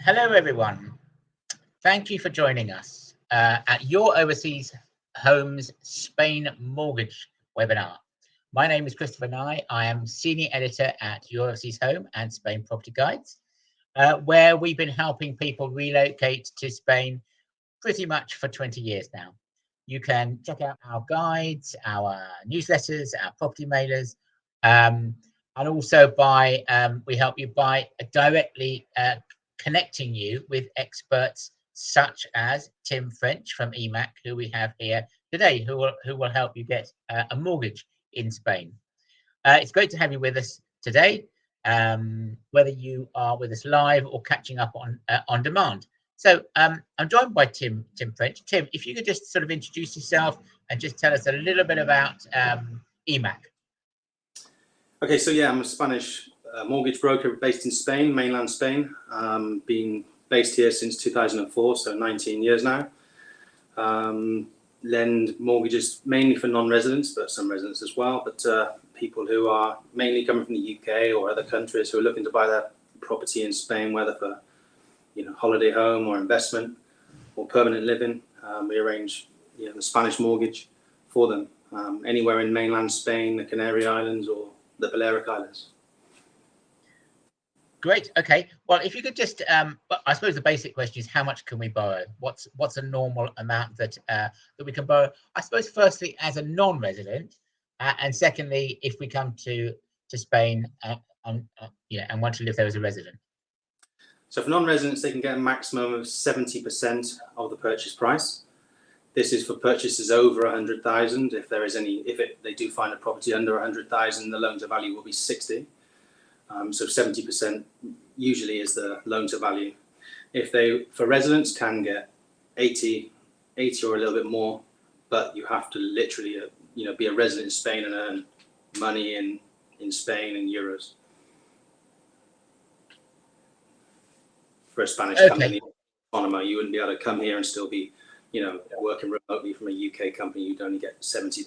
Hello, everyone. Thank you for joining us at Your Overseas Homes Spain Mortgage webinar. My name is Christopher Nye. I am Senior Editor at Your Overseas Home and Spain Property Guides, where we've been helping people relocate to Spain pretty much for 20 years now. You can check out our guides, our newsletters, our property mailers, and also we help you by directly connecting you with experts such as Tim French from EMAC, who we have here today, who will help you get a mortgage in Spain. It's great to have you with us today, whether you are with us live or catching up on demand. So I'm joined by Tim French. Tim, if you could just sort of introduce yourself and just tell us a little bit about EMAC. Okay, so yeah, I'm a Spanish mortgage broker based in Spain, mainland Spain. Been based here since 2004, so 19 years now. Lend mortgages mainly for non-residents, but some residents as well. But people who are mainly coming from the UK or other countries who are looking to buy their property in Spain, whether for holiday home or investment or permanent living, we arrange the Spanish mortgage for them anywhere in mainland Spain, the Canary Islands or the Balearic Islands. Great. Okay. Well, if you could just, I suppose the basic question is, how much can we borrow? What's a normal amount that we can borrow? I suppose firstly as a non-resident, and secondly if we come to Spain and want to live there as a resident. So for non-residents, they can get a maximum of 70% of the purchase price. This is for purchases over 100,000. If there is they do find a property under 100,000, the loan to value will be 60. So 70% usually is the loan to value. For residents, can get 80 or a little bit more, but you have to literally, be a resident in Spain and earn money in Spain in euros. For a Spanish company, you wouldn't be able to come here and still be, working remotely from a UK company. You'd only get 70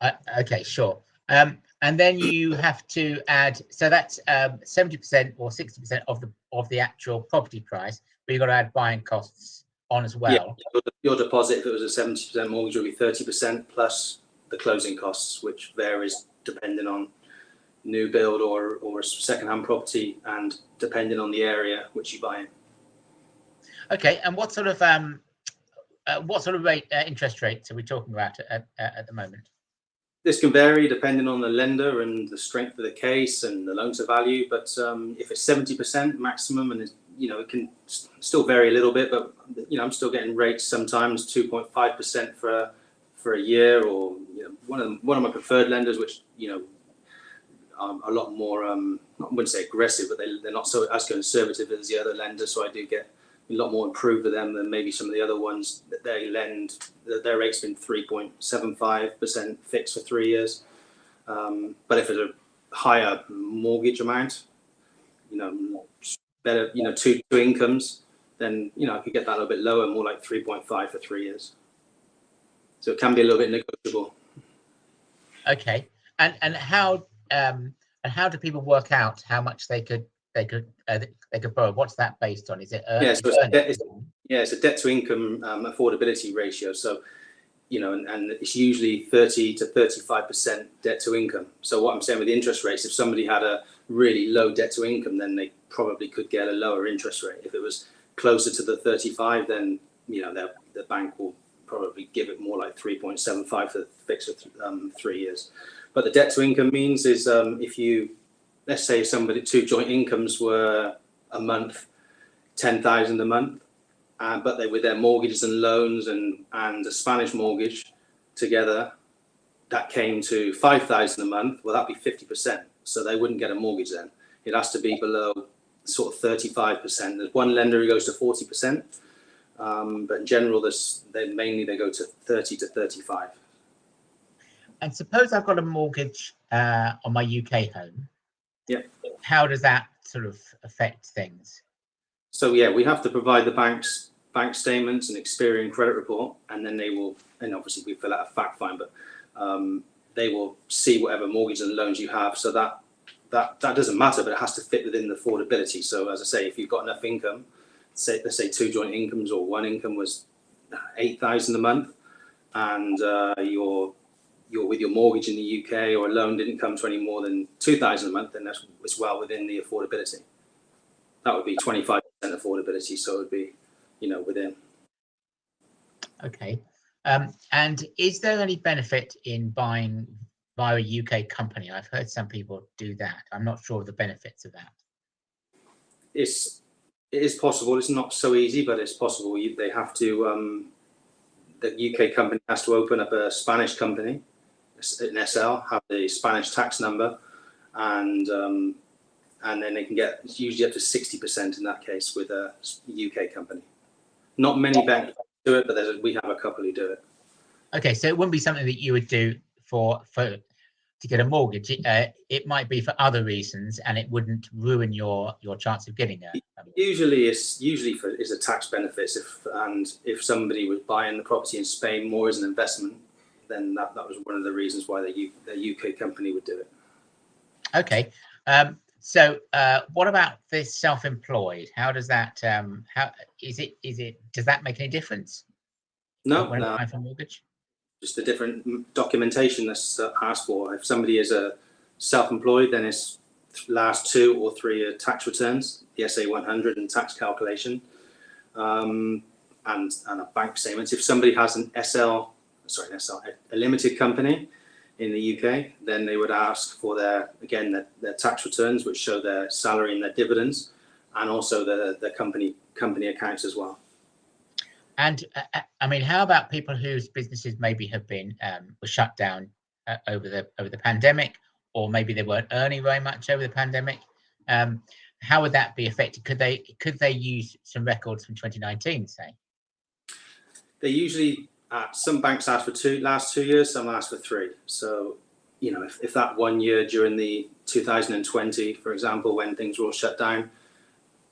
then. Okay, sure. And then you have to add, so that's 70% or 60% of the actual property price, but you've got to add buying costs on as well. Yeah, your deposit, if it was a 70% mortgage, would be 30% plus the closing costs, which varies depending on new build or a second-hand property and depending on the area which you buy in. Okay, and what sort of interest rates are we talking about at the moment? This can vary depending on the lender and the strength of the case and the loan to value. But if it's 70% maximum, and it can still vary a little bit, but I'm still getting rates sometimes 2.5% for a year, or one of my preferred lenders, which are a lot more I wouldn't say aggressive, but they're not as conservative as the other lenders. So I do get a lot more improved with them than maybe some of the other ones that they lend. Their rate's been 3.75% fixed for 3 years. But if it's a higher mortgage amount, better, two incomes, then I could get that a little bit lower, more like 3.5 for 3 years. So it can be a little bit negotiable. Okay, and how do people work out how much they could borrow? What's that based on? Is it it's a debt to income affordability ratio. So and it's usually 30 to 35% debt to income. So what I'm saying with the interest rates, if somebody had a really low debt to income, then they probably could get a lower interest rate. If it was closer to the 35, then the bank will probably give it more like 3.75 for fixed for 3 years. But the debt to income means is let's say two joint incomes were a month, 10,000 a month, but they with their mortgages and loans and a Spanish mortgage together, that came to 5,000 a month. Well, that'd be 50%. So they wouldn't get a mortgage then. It has to be below sort of 35%. There's one lender who goes to 40%, but in general, they go to 30 to 35. And suppose I've got a mortgage on my UK home. Yeah. How does that sort of affect things? So yeah, we have to provide the bank statements and Experian credit report, and then and obviously we fill out a fact find, but they will see whatever mortgage and loans you have. So that that doesn't matter, but it has to fit within the affordability. So as I say, if you've got enough income, let's say two joint incomes or one income was 8,000 a month, and you're with your mortgage in the UK, or a loan didn't come to any more than 2,000 a month, then it's well within the affordability. That would be 25% affordability, so it would be, within. Okay. And is there any benefit in buying via a UK company? I've heard some people do that. I'm not sure of the benefits of that. It is possible. It's not so easy, but it's possible. They have to. The UK company has to open up a Spanish company, an SL, have the Spanish tax number, and then they can get, it's usually up to 60% in that case with a UK company. Not many banks do it, but we have a couple who do it. Okay, so it wouldn't be something that you would do to get a mortgage. It might be for other reasons, and it wouldn't ruin your chance of getting a Usually it's a tax benefits. If somebody was buying the property in Spain more as an investment, then that was one of the reasons why the UK company would do it. Okay. So what about this self-employed? How does that how is it does that make any difference? No, when applying for a mortgage? Just the different documentation that's asked for. If somebody is a self-employed, then it's last 2 or 3 year tax returns, the SA 100 and tax calculation, and a bank statement. If somebody has a limited company in the UK, then they would ask for their tax returns, which show their salary and their dividends, and also the company accounts as well. And I mean, how about people whose businesses maybe have been were shut down over the pandemic, or maybe they weren't earning very much over the pandemic? How would that be affected? Could they use some records from 2019, say? They usually some banks ask for last 2 years, some ask for 3. So, if that 1 year during the 2020, for example, when things were all shut down,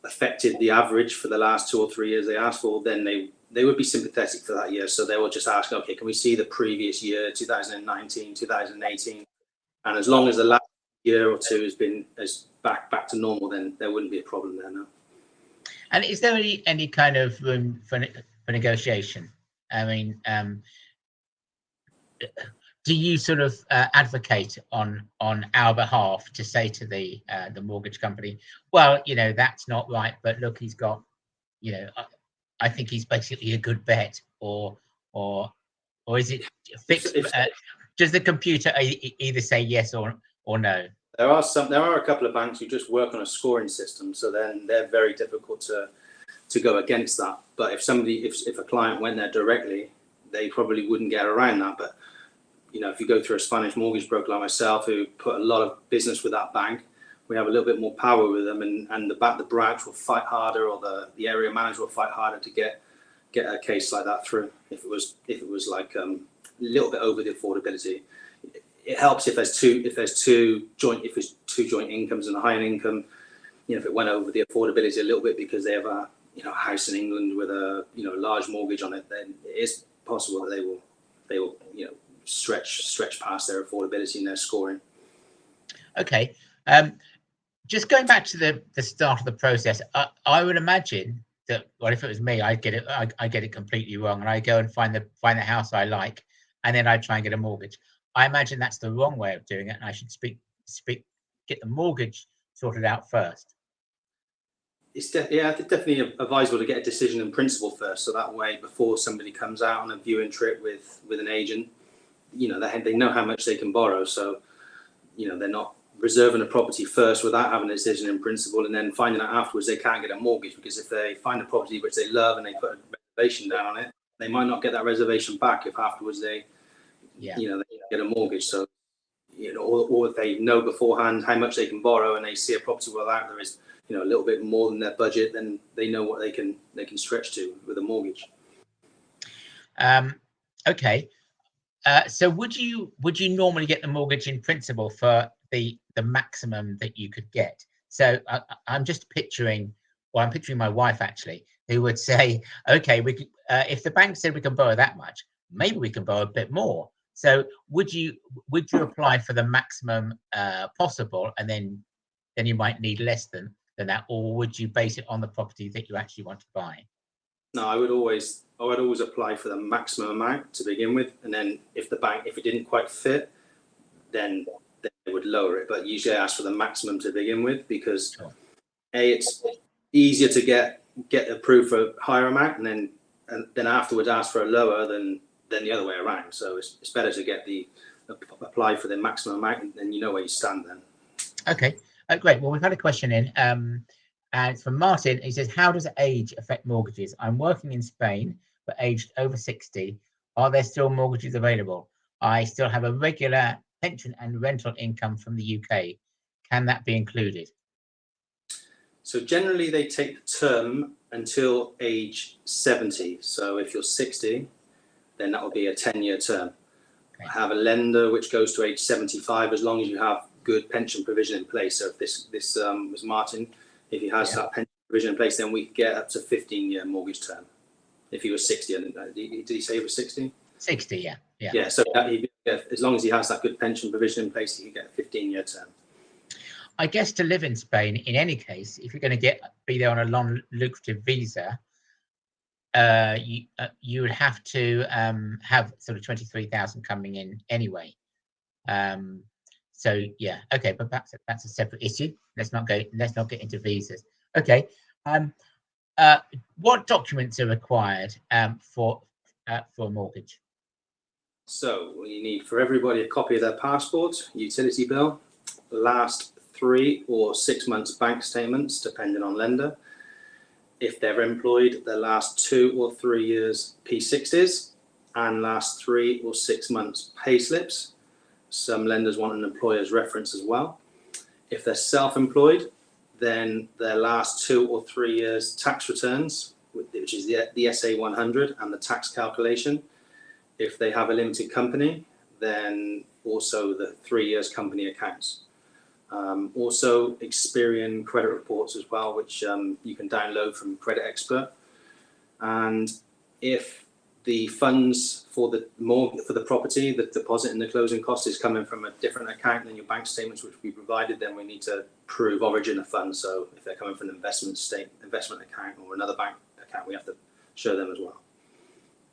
affected the average for the last 2 or 3 years they asked for, then they would be sympathetic for that year. So they will just ask, okay, can we see the previous year, 2019, 2018? And as long as the last year or two has back to normal, then there wouldn't be a problem there now. And is there any kind of room for negotiation? I mean, do you sort of advocate on our behalf to say to the mortgage company, well, that's not right, but look, he's got, I think he's basically a good bet, or is it fixed? Does the computer either say yes or no? There are a couple of banks who just work on a scoring system, so then they're very difficult to go against that. But if a client went there directly, they probably wouldn't get around that. But if you go through a Spanish mortgage broker like myself, who put a lot of business with that bank, we have a little bit more power with them, and the branch will fight harder, or the area manager will fight harder to get a case like that through. If it was like a little bit over the affordability. It helps if there's two joint incomes and a higher income. If it went over the affordability a little bit because they have a house in England with a large mortgage on it, then it is possible that they will stretch past their affordability and their scoring. Okay. Just going back to the start of the process, I would imagine that, well, if it was me, I'd get it completely wrong, and I go and find the house I like, and then I try and get a mortgage. I imagine that's the wrong way of doing it, and I should get the mortgage sorted out first. It's definitely advisable to get a decision in principle first, so that way, before somebody comes out on a viewing trip with an agent, they know how much they can borrow, so they're not reserving a property first without having a decision in principle, and then finding out afterwards they can't get a mortgage, because if they find a property which they love and they put a reservation down on it, they might not get that reservation back if afterwards they get a mortgage. So or if they know beforehand how much they can borrow and they see a property without there is a little bit more than their budget, then they know what they can stretch to with a mortgage. Okay. So would you normally get the mortgage in principle for the maximum that you could get? So I'm just picturing my wife actually, who would say, okay, we could, if the bank said we can borrow that much, maybe we can borrow a bit more. So would you apply for the maximum possible, and then then you might need less than that, or would you base it on the property that you actually want to buy? No, I would always apply for the maximum amount to begin with, and then if it didn't quite fit, then they would lower it. But usually I ask for the maximum to begin with, because Sure. it's easier to get approved for a higher amount, and then afterwards ask for a lower than the other way around. So it's better to apply for the maximum amount, and then you know where you stand then. Okay, great. Well, we've had a question in, and it's from Martin. He says, how does age affect mortgages? I'm working in Spain, but aged over 60. Are there still mortgages available? I still have a regular pension and rental income from the UK. Can that be included? So generally they take the term until age 70. So if you're 60, then that will be a 10-year term. Okay. I have a lender which goes to age 75, as long as you have good pension provision in place. So if this was Martin, if he has that pension provision in place, then we get up to 15-year mortgage term. If he was 60, did he say he was 60? 60, yeah. Yeah, so as long as he has that good pension provision in place, he can get a 15-year term. I guess to live in Spain, in any case, if you're going to be there on a non-lucrative visa, you would have to have sort of 23,000 coming in anyway. So yeah, okay, but that's a separate issue. Let's not get into visas. Okay, what documents are required for a mortgage? So you need for everybody a copy of their passport, utility bill, last 3 or 6 months bank statements, depending on lender. If they're employed, their last 2 or 3 years P60s, and last 3 or 6 months pay slips. Some lenders want an employer's reference as well. If they're self-employed, then their last 2 or 3 years tax returns, which is the SA 100 and the tax calculation. If they have a limited company, then also the 3 years company accounts. Also Experian credit reports as well, which you can download from Credit Expert. And if the funds for the property, the deposit and the closing cost is coming from a different account than your bank statements, which we provided, then we need to prove origin of funds. So if they're coming from an investment account or another bank account, we have to show them as well.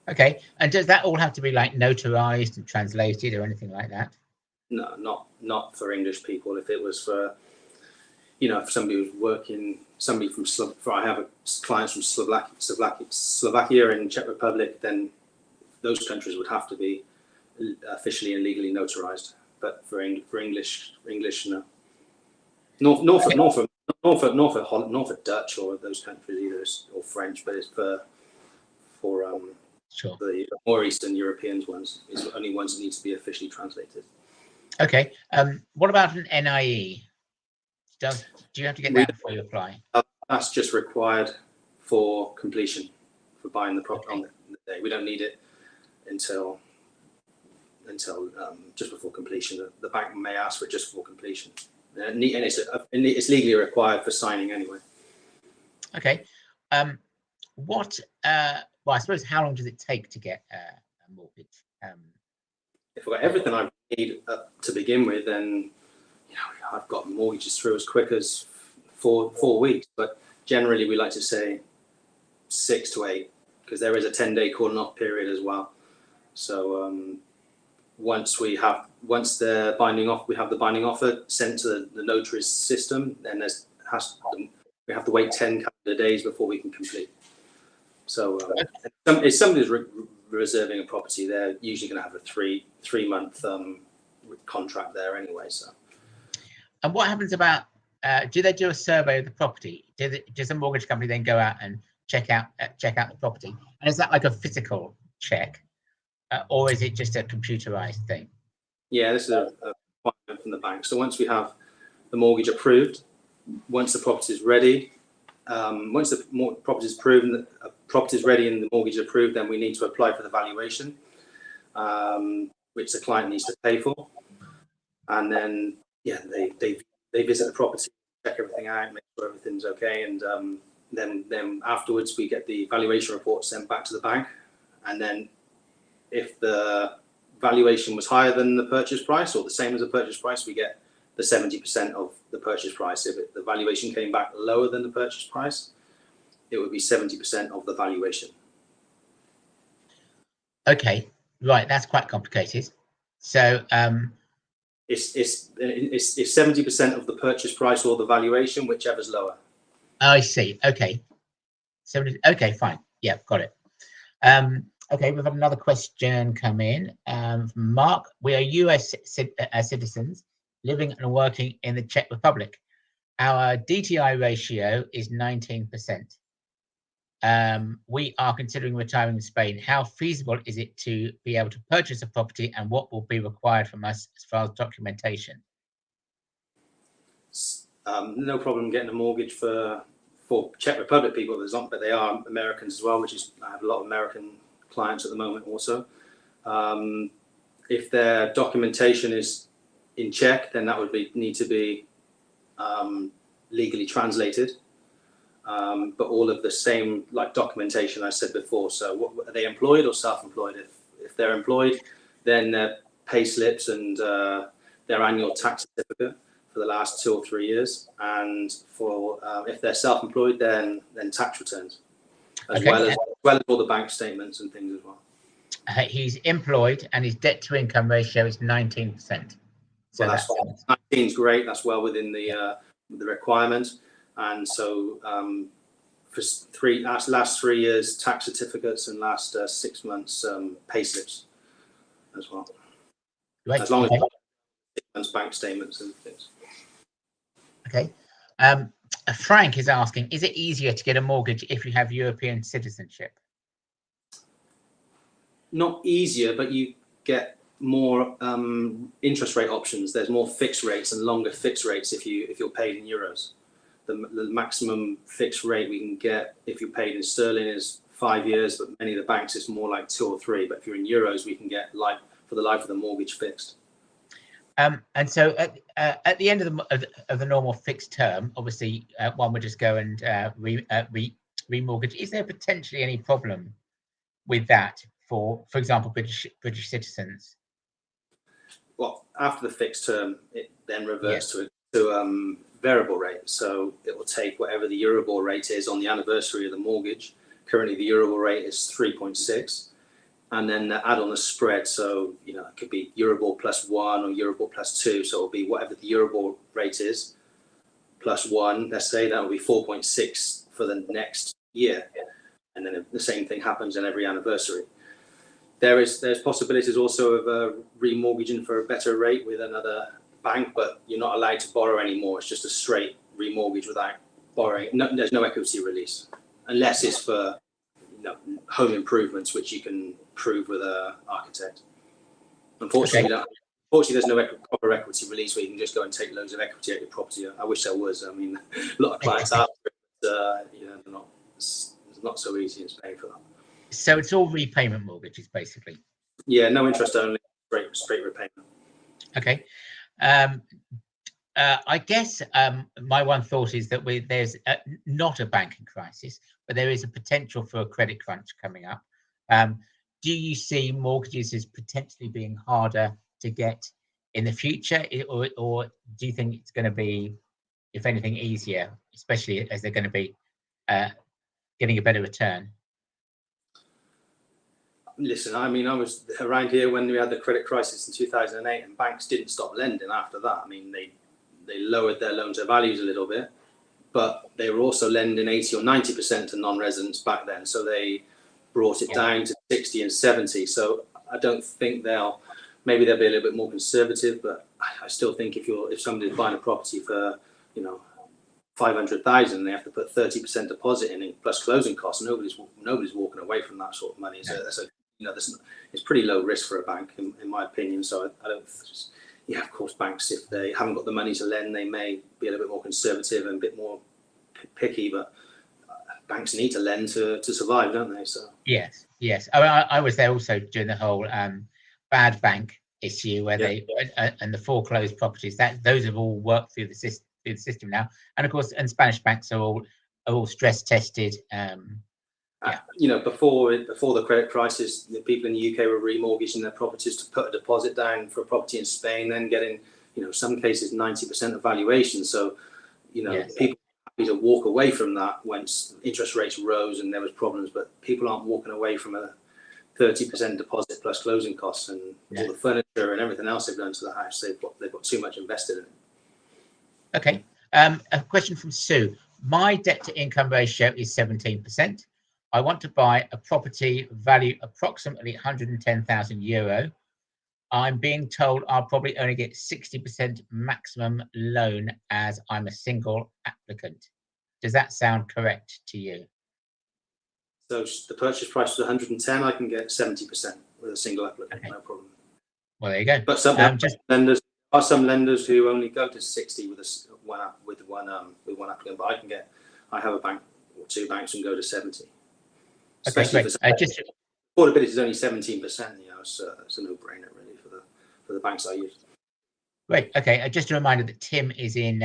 Okay, and does that all have to be like notarized and translated or anything like that? No, not for English people. If it was for, if somebody was working, I have clients from Slovakia and Czech Republic, then those countries would have to be officially and legally notarized. But for English, no. Nor for Dutch or those countries either, or French, but it's for sure. The more Eastern European ones is only ones that need to be officially translated. Okay. What about an NIE? Do you have to get that before you apply? That's just required for completion, for buying the property on the day. We don't need it until just before completion. The bank may ask for it just before completion, and it's legally required for signing anyway. Okay. Well, I suppose, how long does it take to get a mortgage? If I've got everything I need to begin with, then I've got mortgages through as quick as 4 weeks. But generally, we like to say 6 to 8, because there is a 10-day calling off period as well. So once we have the binding offer sent to the notary's system, then we have to wait 10 calendar days before we can complete. So if somebody's reserving a property, they're usually going to have a three-month contract there anyway. So. And what happens about? Do they do a survey of the property? Does a mortgage company then go out and check out the property? And is that like a physical check, or is it just a computerized thing? Yeah, this is a requirement from the bank. So once we have the mortgage approved, once the property is ready. Once the property is proven, property is ready and the mortgage is approved, then we need to apply for the valuation, which the client needs to pay for. And then, they visit the property, check everything out, make sure everything's okay, and then afterwards we get the valuation report sent back to the bank. And then, if the valuation was higher than the purchase price or the same as the purchase price, we get the 70% of the purchase price. If the valuation came back lower than the purchase price, it would be 70% of the valuation. Okay, right. That's quite complicated. So it's 70% of the purchase price or the valuation, whichever's lower. I see. Okay. 70. Okay, fine. Yeah, got it. Okay, we've had another question come in from Mark. We are US citizens living and working in the Czech Republic. Our DTI ratio is 19%. We are considering retiring in Spain. How feasible is it to be able to purchase a property, and what will be required from us as far as documentation? No problem getting a mortgage for Czech Republic people, but they are Americans as well, I have a lot of American clients at the moment also. If their documentation is in Czech, then that would need to be legally translated. But all of the same documentation I said before. So are they employed or self-employed? If they're employed, then their pay slips and their annual tax certificate for the last 2 or 3 years. And for if they're self-employed, then tax returns, as well as all the bank statements and things as well. He's employed and his debt to income ratio is 19%. So that's 19 is great. That's well within the requirement. And so for last 3 years tax certificates and last 6 months pay slips as well. Right. As long as 6 months bank statements and things. Okay. Frank is asking, is it easier to get a mortgage if you have European citizenship? Not easier, but you get more interest rate options. There's more fixed rates and longer fixed rates if you're paid in euros. The maximum fixed rate we can get if you're paid in sterling is 5 years, but many of the banks it's more like 2 or 3. But if you're in euros, we can get for the life of the mortgage fixed. And so at the end of the normal fixed term, obviously one would just go and remortgage. Is there potentially any problem with that for example, British citizens? Well, after the fixed term, it then reverts to variable rate. So it will take whatever the Euribor rate is on the anniversary of the mortgage. Currently, the Euribor rate is 3.6, and then add on a spread. So it could be Euribor +1 or Euribor +2. So it'll be whatever the Euribor rate is +1. Let's say that will be 4.6 for the next year, and then the same thing happens on every anniversary. There's possibilities also of remortgaging for a better rate with another bank, but you're not allowed to borrow anymore. It's just a straight remortgage without borrowing. No, there's no equity release unless it's for home improvements, which you can prove with an architect. Unfortunately, there's no proper equity release where you can just go and take loads of equity out of your property. I wish there was. I mean, a lot of clients are, but it's not so easy in Spain for that. So it's all repayment mortgages, basically. Yeah, no interest only, straight repayment. Okay. I guess my one thought is that there's not a banking crisis, but there is a potential for a credit crunch coming up. Do you see mortgages as potentially being harder to get in the future, or do you think it's going to be, if anything, easier, especially as they're going to be getting a better return? Listen, I mean, I was around here when we had the credit crisis in 2008, and banks didn't stop lending after that. I mean, they lowered their loan to values a little bit, but they were also lending 80 or 90% to non-residents back then. So they brought it down to 60 and 70. So I don't think maybe they'll be a little bit more conservative, but I still think if somebody's buying a property for 500,000, they have to put 30% deposit in it plus closing costs. Nobody's walking away from that sort of money. So it's pretty low risk for a bank, in my opinion. So I don't. Yeah, of course, banks, if they haven't got the money to lend, they may be a little bit more conservative and a bit more picky. But banks need to lend to survive, don't they? So yes. I was there also during the whole bad bank issue where they and the foreclosed properties. Those have all worked through the system now, and of course, and Spanish banks are all stress tested. Before the credit crisis, the people in the UK were remortgaging their properties to put a deposit down for a property in Spain, then getting some cases 90% of valuation. So, Yes. people are happy to walk away from that once interest rates rose and there was problems, but people aren't walking away from a 30% deposit plus closing costs and all the furniture and everything else they've done to the house. They've got too much invested in it. Okay. A question from Sue. My debt to income ratio is 17%. I want to buy a property value approximately 110,000 euro. I'm being told I'll probably only get 60% maximum loan as I'm a single applicant. Does that sound correct to you? So the purchase price was 110. I can get 70% with a single applicant, no problem. Well, there you go. But some lenders are some lenders who only go to 60 with one applicant. But I have a bank or two banks and go to 70. Okay, great. Affordability is only 17%. So it's a no-brainer really for the banks I use. Great. Okay. Just a reminder that Tim is in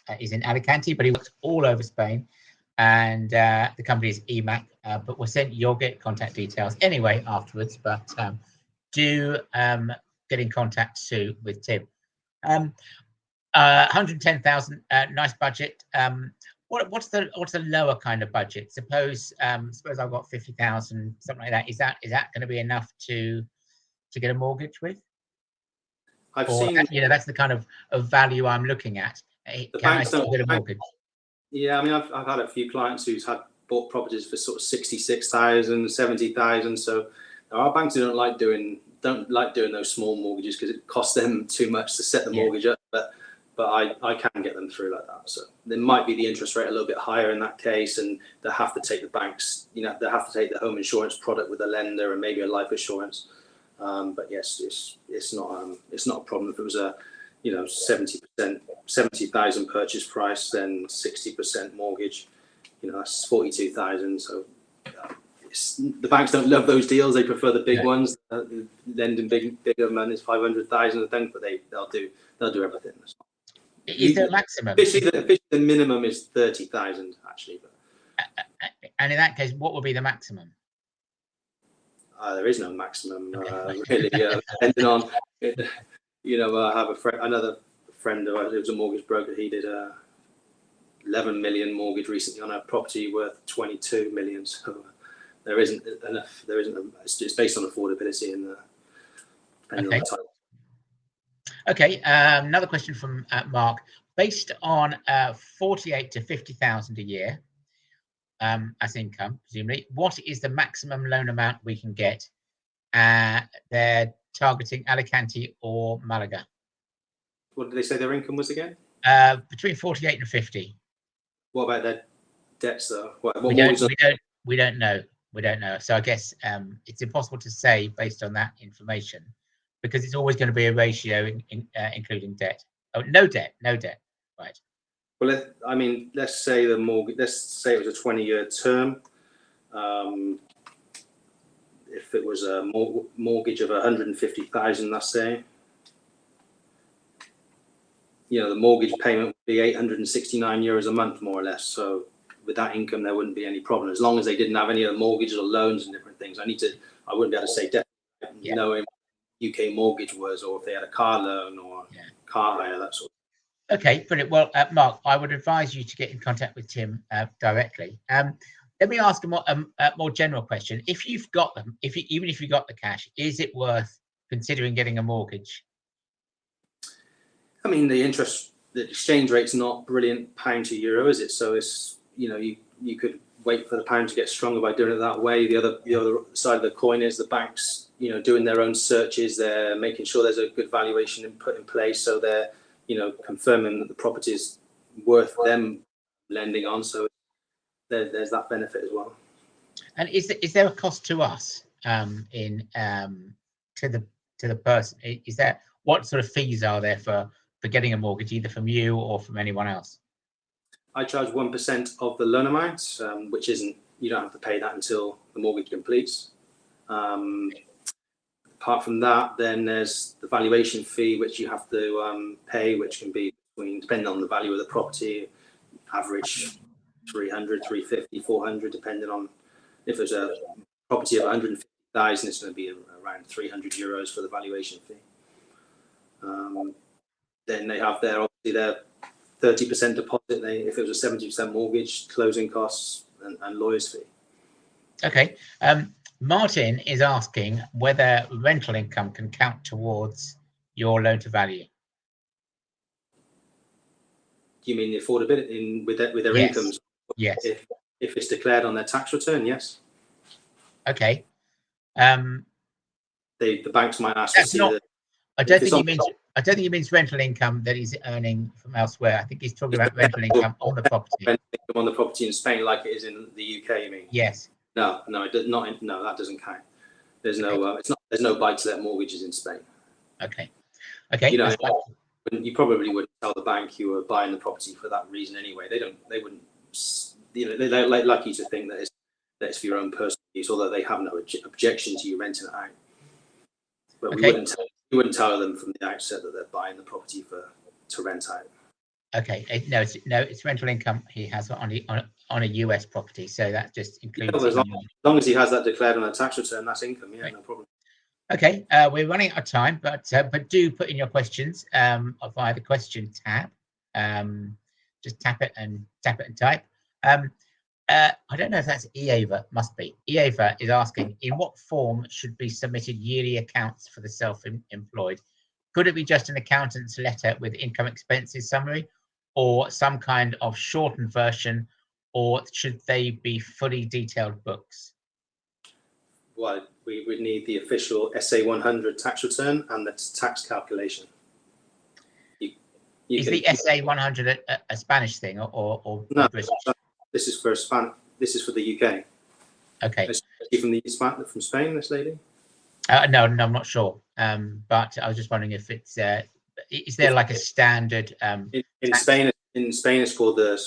Alicante, but he works all over Spain, and the company is EMAC. But you'll get contact details anyway afterwards. But do get in contact Sue with Tim. 110,000, nice budget. What's the lower kind of budget? Suppose I've got 50,000, something like that. Is that going to be enough to get a mortgage with? I've seen, that's the kind of value I'm looking at. Can I still get a mortgage? Yeah, I mean, I've had a few clients who's bought properties for sort of 66,000, 70,000. So our banks don't like doing those small mortgages because it costs them too much to set the mortgage up. But I can get them through like that. So there might be the interest rate a little bit higher in that case, and they have to take the banks, they have to take the home insurance product with a lender and maybe a life assurance. But yes, it's not a problem. If it was a 70,000 purchase price, then 60% mortgage, that's 42,000. So the banks don't love those deals. They prefer the big ones. Lending bigger money is 500,000, I think, but they'll do everything. Is there a maximum? Officially, the minimum is 30,000 actually. But and in that case, what would be the maximum? There is no maximum, really. Depending on, I have another friend who was a mortgage broker. He did a 11 million mortgage recently on a property worth 22 million. So there isn't enough. It's based on affordability and depending on the type. Okay. Another question from Mark. Based on 48 to 50,000 a year as income, presumably, what is the maximum loan amount we can get? They're targeting Alicante or Malaga. What did they say their income was again? Between 48 and 50. What about their debts though? We don't know. So I guess it's impossible to say based on that information, because it's always going to be a ratio including debt. Oh, no debt, right? Well, let's say the mortgage. Let's say it was a 20-year term. If it was a mortgage of 150,000, let's say, the mortgage payment would be 869 euros a month, more or less. So with that income, there wouldn't be any problem as long as they didn't have any other mortgages or loans and different things. I wouldn't be able to say debt, knowing what UK mortgage was, or if they had a car loan or car hire, that sort of. Okay, brilliant. Well, Mark, I would advise you to get in contact with Tim directly. Let me ask a more general question. If you've got them, even if you got the cash, is it worth considering getting a mortgage? I mean, the exchange rate's not brilliant pound to euro, is it? So it's you could wait for the pound to get stronger by doing it that way. The other side of the coin is the banks, doing their own searches. They're making sure there's a good valuation put in place, so they're confirming that the property is worth them lending on. So there's that benefit as well. And is there a cost to us to the person? Is there, what sort of fees are there for getting a mortgage, either from you or from anyone else? I charge 1% of the loan amount, which isn't, you don't have to pay that until the mortgage completes. Apart from that, then there's the valuation fee, which you have to pay, which can be depending on the value of the property, average 300, 350, 400, depending on if there's a property of 150,000, it's going to be around 300 euros for the valuation fee. then they have their 30% deposit. If it was a 70% mortgage, closing costs and lawyer's fee. Okay. Martin is asking whether rental income can count towards your loan to value. Do you mean the affordability with their Yes. incomes? Yes. If it's declared on their tax return, yes. Okay. The banks might ask to see that. I don't think he means rental income that he's earning from elsewhere. I think he's talking about rental income on the property. Rental income on the property in Spain, like it is in the UK. You mean? Yes. No, it does not. No, that doesn't count. There's no. There's no buy-to-let mortgages in Spain. Okay. Okay. You know, you probably wouldn't tell the bank you were buying the property for that reason anyway. They wouldn't. You know, they like you to think that it's for your own personal use, although they have no objection to you renting it out. But we wouldn't tell them from the outset that they're buying the property to rent out. Okay. No, it's rental income he has on a US property, so that just includes. As long as he has that declared on a tax return, that's income. Yeah, right. No problem. Okay, we're running out of time, but do put in your questions via the question tab. Just tap it and type. I don't know if that's EAVA. Must be. EAVA is asking, in what form should be submitted yearly accounts for the self-employed? Could it be just an accountant's letter with income expenses summary, or some kind of shortened version, or should they be fully detailed books? Well, we would need the official SA 100 tax return and the tax calculation. Is the SA 100 a Spanish thing or no, British? This is for the UK. Okay. Is she from Spain, this lady? No, I'm not sure. But I was just wondering if it's is there like a standard? In Spain, it's called the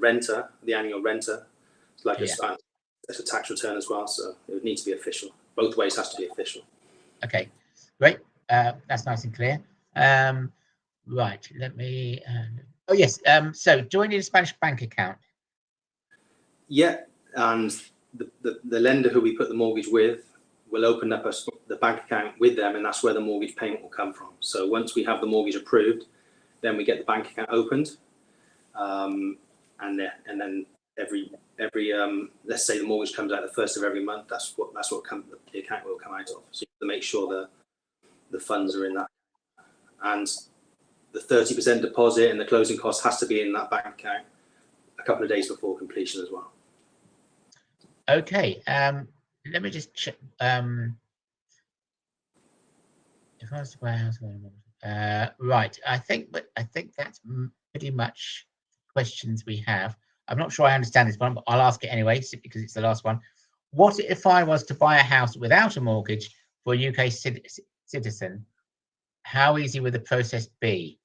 renter, the annual renter. It's like it's a tax return as well, so it would need to be official. Both ways has to be official. Okay, great. That's nice and clear. Right, let me. Oh yes. So, do I need a Spanish bank account? Yeah, and the lender who we put the mortgage with will open up the bank account with them, and that's where the mortgage payment will come from. So once we have the mortgage approved, then we get the bank account opened, and then every let's say the mortgage comes out the first of every month. That's what the account will come out of. So you have to make sure the funds are in that, and the 30% deposit and the closing cost has to be in that bank account a couple of days before completion as well. Okay. Let me just check. If I was to buy a house, right. I think that's pretty much questions we have. I'm not sure I understand this one, but I'll ask it anyway because it's the last one. What if I was to buy a house without a mortgage for a UK citizen? How easy would the process be?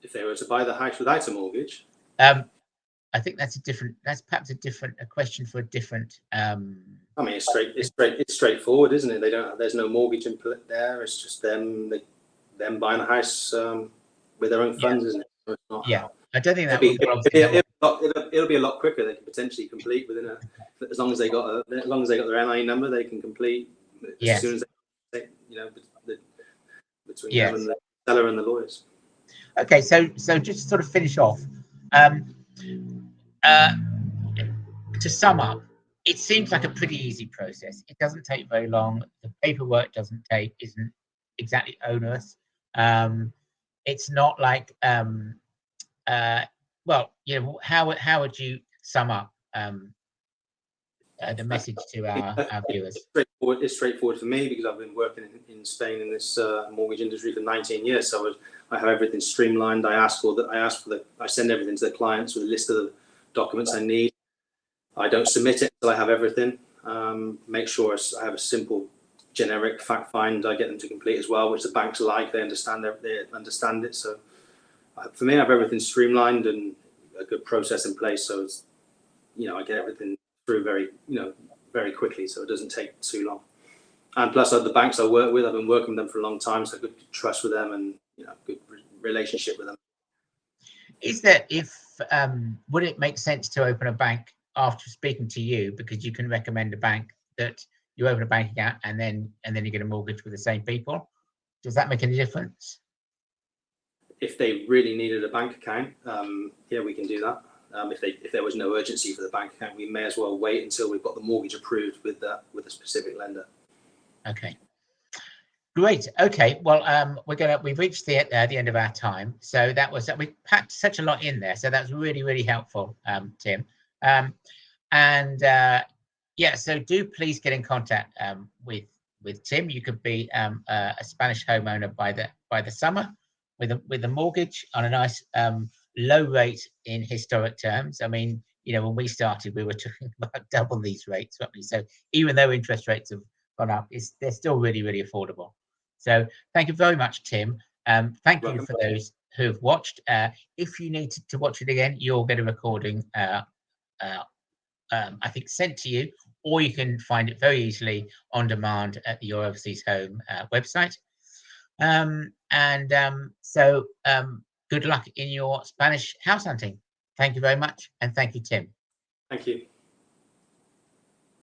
If they were to buy the house without a mortgage, I think that's perhaps a question for a different. I mean, it's straightforward, isn't it? There's no mortgage input there. It's just them buying a house with their own funds, isn't it? So it's not, I don't think that it'll be a lot quicker. They can potentially complete within as long as they got their NI number, they can complete as soon as they, between them and the seller and the lawyers. Okay, so just to sort of finish off, to sum up, it seems like a pretty easy process. It doesn't take very long. The paperwork isn't exactly onerous. It's not like how would you sum up the message to our viewers? It's straightforward for me because I've been working in Spain in this mortgage industry for 19 years. So I have everything streamlined. I send everything to the clients with a list of the documents I need. I don't submit it until I have everything. Make sure I have a simple, generic fact find. I get them to complete as well, which the banks like. They understand it. So for me, I have everything streamlined and a good process in place. So it's, I get everything through very quickly, so it doesn't take too long. And plus, the banks I work with, I've been working with them for a long time, so good trust with them and good relationship with them. Would it make sense to open a bank after speaking to you, because you can recommend a bank that you open a bank account and then you get a mortgage with the same people, Does that make any difference? If they really needed a bank account, yeah, we can do that. If there was no urgency for the bank account, we may as well wait until we've got the mortgage approved with a specific lender. Okay. Great. Okay. Well, we've reached the end of our time. So we packed such a lot in there. So that's really, really helpful, Tim. Yeah, so do please get in contact with Tim. You could be a Spanish homeowner by the summer with a mortgage on a nice low rate in historic terms. I mean, when we started, we were talking about double these rates, weren't we? So even though interest rates have gone up, they're still really, really affordable. So thank you very much, Tim. Thank you for those who've watched. If you need to watch it again, you'll get a recording, I think, sent to you, or you can find it very easily on demand at the Your Overseas Home website. So good luck in your Spanish house hunting. Thank you very much. And thank you, Tim. Thank you.